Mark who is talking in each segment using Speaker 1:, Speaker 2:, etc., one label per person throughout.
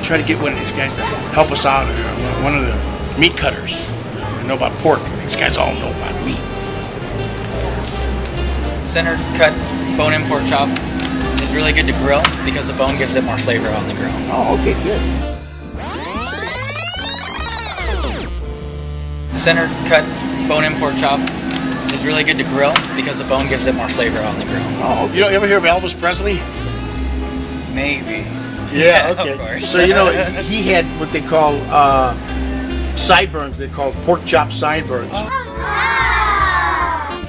Speaker 1: try to get one of these guys to help us out. One of the meat cutters. I know about pork. These guys all know about meat.
Speaker 2: Center cut bone-in pork chop is really good to grill because the bone gives it more flavor on the grill.
Speaker 1: Oh, okay, good.
Speaker 2: The center cut bone-in pork chop is really good to grill because the bone gives it more flavor on the grill.
Speaker 1: Oh, you ever hear of Elvis Presley?
Speaker 2: Maybe.
Speaker 1: Yeah, okay.
Speaker 2: Of course.
Speaker 1: So, he had what they call sideburns. They call pork chop sideburns.
Speaker 2: Oh,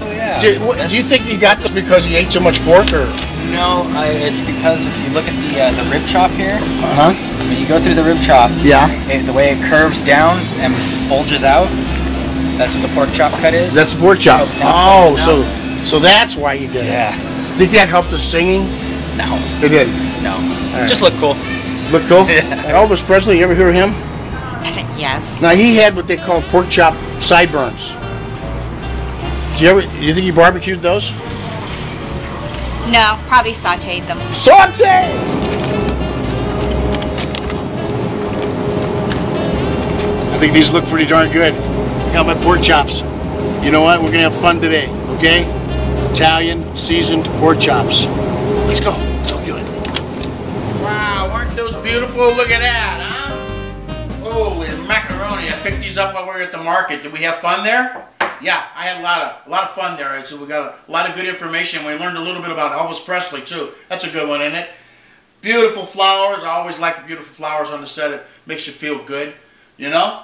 Speaker 2: yeah.
Speaker 1: Do you think he got this because he ate so much pork, or?
Speaker 2: No, it's because if you look at the rib chop here, when you go through the rib chop, the way it curves down and bulges out, that's what the pork chop cut is.
Speaker 1: That's the pork chop. Oh, so that's why you did it.
Speaker 2: Yeah.
Speaker 1: Think that helped the singing?
Speaker 2: No.
Speaker 1: It didn't?
Speaker 2: No.
Speaker 1: Right.
Speaker 2: Just look cool.
Speaker 1: Look cool? Yeah. Elvis Presley, you ever hear of him?
Speaker 3: Yes.
Speaker 1: Now, he had what they call pork chop sideburns. Do you think he barbecued those?
Speaker 3: No, probably sauteed them.
Speaker 1: Saute! I think these look pretty darn good. Got my pork chops. You know what? We're gonna have fun today, okay? Italian seasoned pork chops. Let's go. Let's go do it. Wow, aren't those beautiful? Look at that, huh? Holy macaroni! I picked these up while we were at the market. Did we have fun there? Yeah, I had a lot of fun there. So we got a lot of good information. We learned a little bit about Elvis Presley too. That's a good one, isn't it? Beautiful flowers. I always like the beautiful flowers on the set. It makes you feel good, you know.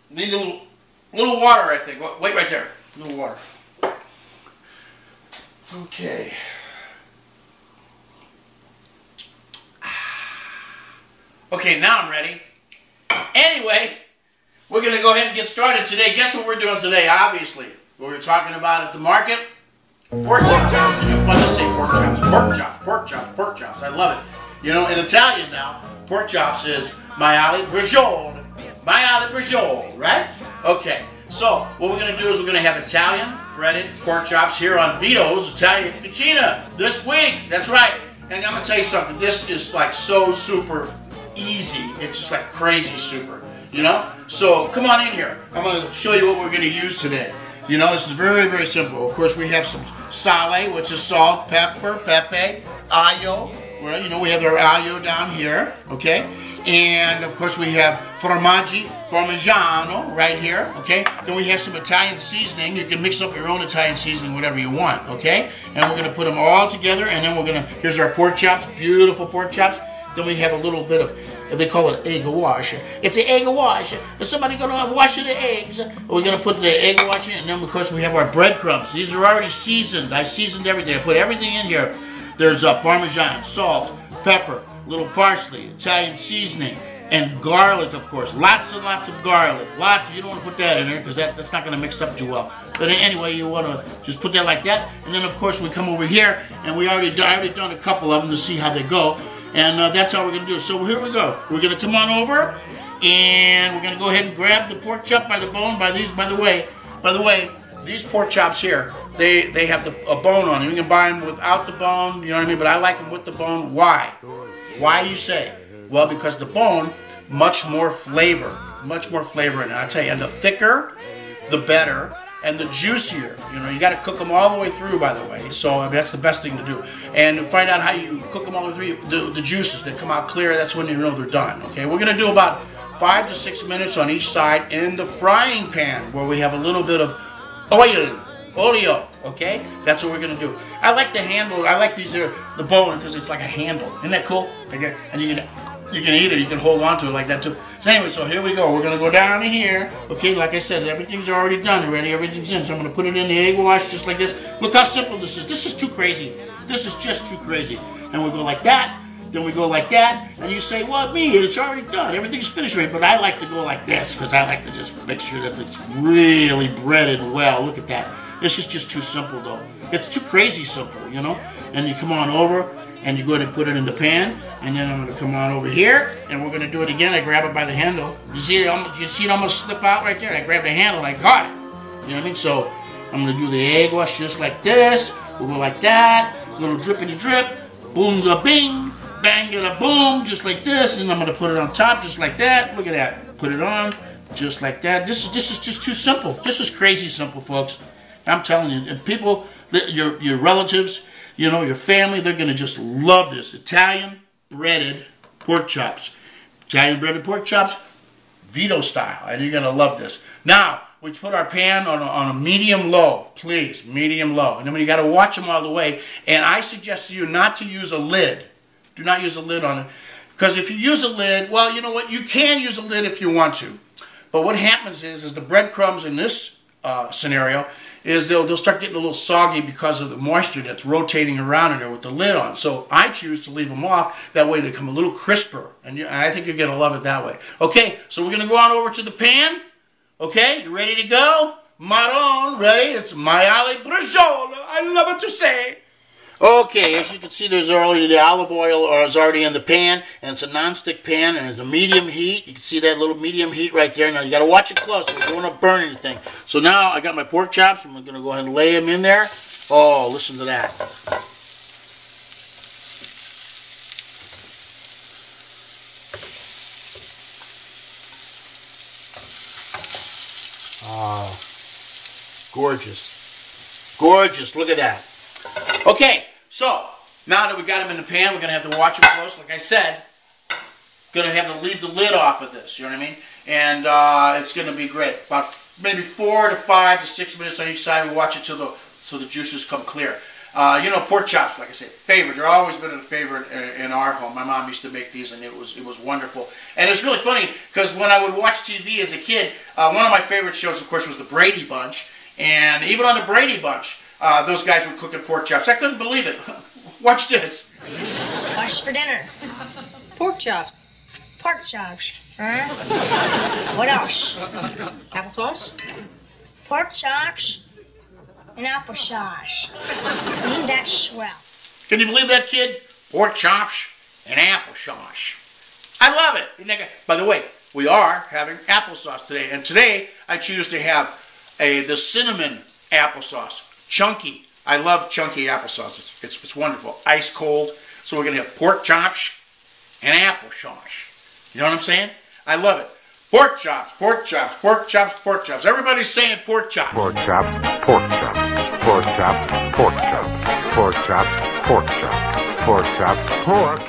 Speaker 1: Need a little water, I think. Wait right there. A little water. Okay. Okay, now I'm ready. Anyway, we're going to go ahead and get started today. Guess what we're doing today, obviously? What we were talking about at the market? Pork chops. It's fun to say pork chops. Pork chops, pork chops, pork chops. I love it. You know, in Italian now, pork chops is MAIALE, BRACIOLE. MAIALE, BRACIOLE, right? Okay, so what we're going to do is we're going to have Italian breaded pork chops here on VITO'S Italian Cucina this week. That's right. And I'm going to tell you something. This is like so super easy. It's just like crazy super, you know? So come on in here. I'm going to show you what we're going to use today. You know, this is very, very simple. Of course, we have some sale, which is salt, pepper, pepe, aglio. Well, you know, we have our aglio down here, okay? And, of course, we have Parmigiano right here, okay? Then we have some Italian seasoning. You can mix up your own Italian seasoning, whatever you want, okay? And we're going to put them all together, and then we're going to, here's our pork chops, beautiful pork chops. Then we have a little bit of, they call it egg wash. It's an egg wash. Is somebody going to wash the eggs? We're going to put the egg wash in, and then, of course, we have our breadcrumbs. These are already seasoned. I seasoned everything. I put everything in here. There's Parmesan, salt, pepper, little parsley, Italian seasoning, and garlic, of course. Lots and lots of garlic. Lots. You don't want to put that in there because that's not going to mix up too well. But anyway, you want to just put that like that. And then, of course, we come over here, and I already done a couple of them to see how they go. And that's how we're going to do it. So here we go. We're going to come on over, and we're going to go ahead and grab the pork chop by the bone. By the way, these pork chops here, they have a bone on them. You can buy them without the bone, you know what I mean? But I like them with the bone. Why? Why, you say? Well, because the bone, much more flavor in it. I tell you, and the thicker, the better. And the juicier, you know, you got to cook them all the way through, by the way. So I mean, that's the best thing to do. And to find out how you cook them all the way through, the juices that come out clear, that's when you know they're done. Okay, we're going to do about 5 to 6 minutes on each side in the frying pan, where we have a little bit of oleo. Okay, that's what we're going to do. I like the handle. I like the bone because it's like a handle. Isn't that cool? And you can eat it. You can hold on to it like that too. So anyway, so here we go. We're going to go down to here. Okay, like I said, everything's already done already. Everything's in. So I'm going to put it in the egg wash just like this. Look how simple this is. This is too crazy. This is just too crazy. And we go like that. Then we go like that. And you say, well, it's already done. Everything's finished right. But I like to go like this because I like to just make sure that it's really breaded well. Look at that. This is just too simple, though. It's too crazy simple, you know. And you come on over. And you go ahead and put it in the pan, and then I'm going to come on over here, and we're going to do it again. I grab it by the handle. You see it almost slip out right there? I grab the handle and I got it. You know what I mean? So I'm going to do the egg wash just like this. We'll go like that. A little drippity drip. Boom, bing. bang it a boom, just like this, and I'm gonna put it on top just like that. Look at that. Put it on just like that. This is just too simple. This is crazy simple, folks. I'm telling you, and people, your relatives, you know, your family, they're gonna just love this. Italian breaded pork chops. Italian breaded pork chops, Vito style, and you're gonna love this. Now, we put our pan on a medium low, please, medium low. And then you gotta watch them all the way. And I suggest to you not to use a lid. Do not use a lid on it. Because if you use a lid, well, you know what? You can use a lid if you want to. But what happens is the breadcrumbs in this scenario is they'll start getting a little soggy because of the moisture that's rotating around in there with the lid on. So I choose to leave them off. That way they come a little crisper. And I think you're going to love it that way. Okay, so we're going to go on over to the pan. Okay, you ready to go? Maron, ready? It's MAIALE BRACIOLE. I love it to say. Okay, as you can see, there's already the olive oil is already in the pan, and it's a non-stick pan, and it's a medium heat. You can see that little medium heat right there. Now you got to watch it closely. You don't want to burn anything. So now I got my pork chops. I'm going to go ahead and lay them in there. Oh, listen to that. Oh, gorgeous. Gorgeous. Look at that. Okay, so now that we got them in the pan, we're going to have to watch them close. Like I said, going to have to leave the lid off of this, you know what I mean? And it's going to be great. About maybe 4 to 5 to 6 minutes on each side. We watch it till the juices come clear. You know, pork chops, like I said, favorite. They're always been a favorite in our home. My mom used to make these, and it was wonderful. And it's really funny because when I would watch TV as a kid, one of my favorite shows, of course, was the Brady Bunch. And even on the Brady Bunch, those guys were cooking pork chops. I couldn't believe it. Watch this.
Speaker 4: What's for dinner?
Speaker 5: Pork chops.
Speaker 4: Pork chops. Huh? What else?
Speaker 5: Applesauce?
Speaker 4: Pork chops and applesauce. Ain't that swell?
Speaker 1: Can you believe that, kid? Pork chops and applesauce. I love it. Isn't that good? By the way, we are having applesauce today. And today, I choose to have the cinnamon applesauce. Chunky. I love chunky applesauce. It's wonderful. Ice cold. So we're going to have pork chops and applesauce. You know what I'm saying? I love it. Pork chops, pork chops, pork chops, pork chops. Everybody's saying pork chops.
Speaker 6: Pork chops, pork chops, pork chops, pork chops, pork chops, pork chops, pork chops, pork.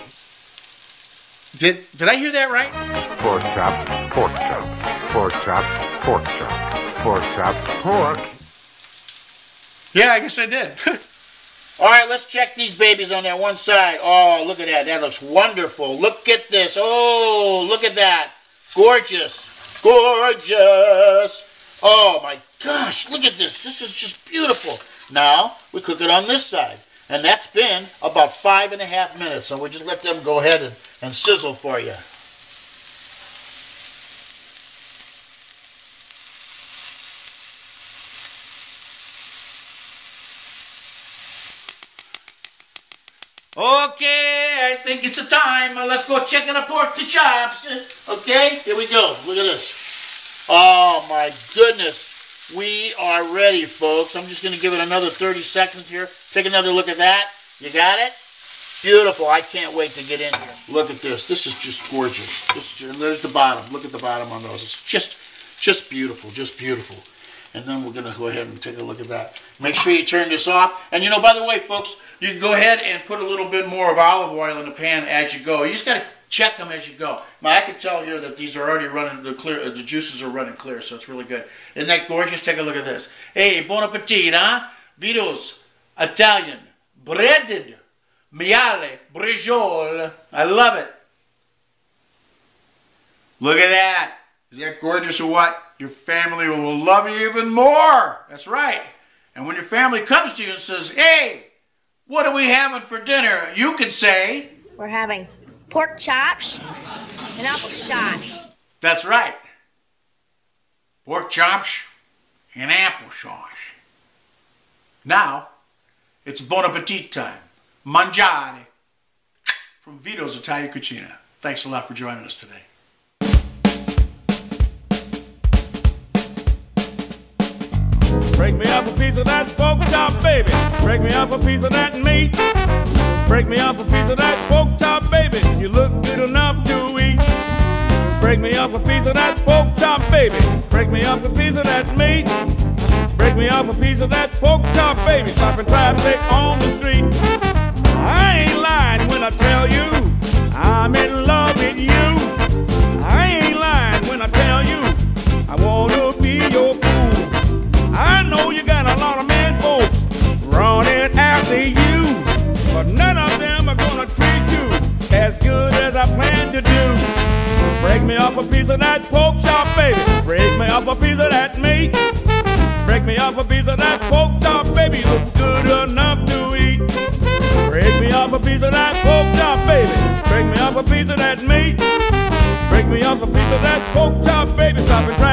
Speaker 1: Did I hear that right?
Speaker 6: Pork chops, pork chops, pork chops, pork chops, pork chops, pork.
Speaker 1: Yeah, I guess I did. All right, let's check these babies on that one side. Oh, look at that. That looks wonderful. Look at this. Oh, look at that. Gorgeous. Gorgeous. Oh, my gosh. Look at this. This is just beautiful. Now, we cook it on this side. And that's been about 5.5 minutes. So we just let them go ahead and sizzle for you. Okay, I think it's a time. Let's go check on the pork to chops. Okay, here we go. Look at this. Oh my goodness. We are ready, folks. I'm just going to give it another 30 seconds here. Take another look at that. You got it? Beautiful. I can't wait to get in here. Look at this. This is just gorgeous. There's the bottom. Look at the bottom on those. It's just beautiful. Just beautiful. And then we're going to go ahead and take a look at that. Make sure you turn this off. And you know, by the way, folks, you can go ahead and put a little bit more of olive oil in the pan as you go. You just got to check them as you go. Now, I can tell here that these are already running clear. The juices are running clear, so it's really good. Isn't that gorgeous? Take a look at this. Hey, bon appetit, huh? VITO'S Italian breaded MAIALE BRACIOLE. I love it. Look at that. Is that gorgeous or what? Your family will love you even more. That's right. And when your family comes to you and says, hey, what are we having for dinner? You can say,
Speaker 4: we're having pork chops and applesauce.
Speaker 1: That's right. Pork chops and applesauce. Now, it's bon appetit time. Mangiare. From VITO'S Italian Cucina. Thanks a lot for joining us today.
Speaker 7: Break me up a piece of that pork chop, baby. Break me up a piece of that meat. Break me off a piece of that pork chop, baby. You look good enough to eat. Break me off a piece of that pork chop, baby. Break me off a piece of that meat. Break me off a piece of that pork chop, baby. Stopping traffic on the street. I ain't lying when I tell you I'm in love with you. I ain't lying when I tell you I wanna be your fool. I know you got a lot of men folks running after you, but none of them are gonna treat you as good as I plan to do. Break me off a piece of that pork chop, baby. Break me off a piece of that meat. Break me off a piece of that pork chop, baby. Look good enough to eat. Break me off a piece of that pork chop, baby. Break me off a piece of that meat. Break me off a piece of that pork chop, baby. Stop it.